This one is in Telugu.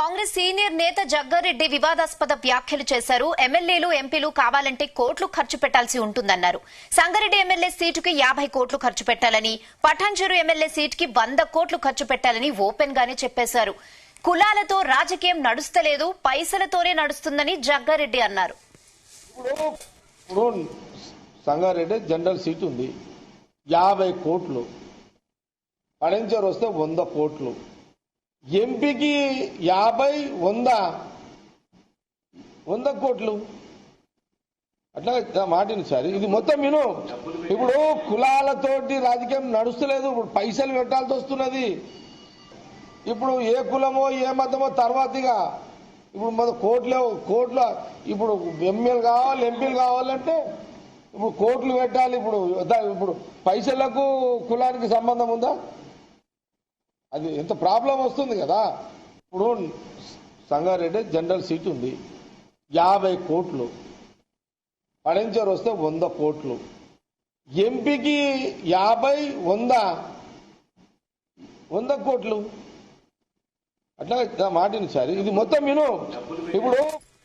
కాంగ్రెస్ సీనియర్ నేత జగ్గారెడ్డి వివాదాస్పద వ్యాఖ్యలు చేశారు. ఎమ్మెల్యేలు ఎంపీలు కావాలంటే కోట్లు ఖర్చు పెట్టాల్సి ఉంటుందన్నారు. సంగారెడ్డి ఎమ్మెల్యే సీటుకి 50 కోట్లు ఖర్చు పెట్టాలని, పఠాన్చెరు ఎమ్మెల్యే సీటుకి 100 కోట్లు ఖర్చు పెట్టాలని ఓపెన్ గానే చెప్పేశారు. కులాలతో రాజకీయం నడుస్తలేదు, పైసలతోనే నడుస్తుందని జగ్గారెడ్డి అన్నారు. సంగారెడ్డి జనరల్ సీట్ ఉంది, 50 కోట్లు. పఠాన్చెరు వస్తే 100 కోట్లు. ఎంపీకి 50-100 కోట్లు. అట్లా మాటిని సార్, ఇది మొత్తం విను. ఇప్పుడు కులాలతోటి రాజకీయం నడుస్తలేదు, ఇప్పుడు పైసలు పెట్టాల్సి వస్తున్నది. ఇప్పుడు ఏ కులమో ఏ మతమో తర్వాతగా ఇప్పుడు మన కోట్ల ఇప్పుడు ఎమ్మెల్యేలు కావాలి, ఎంపీలు కావాలంటే ఇప్పుడు కోట్లు పెట్టాలి. ఇప్పుడు పైసలకు కులానికి సంబంధం ఉందా? అది ఎంత ప్రాబ్లం వస్తుంది కదా. ఇప్పుడు సంగారెడ్డి జనరల్ సీట్ ఉంది, 50 కోట్లు. పఠాన్చెరు వస్తే 100 కోట్లు. ఎంపీకి 50-100 కోట్లు. అట్లా మాటిని సార్, ఇది మొత్తం విను. ఇప్పుడు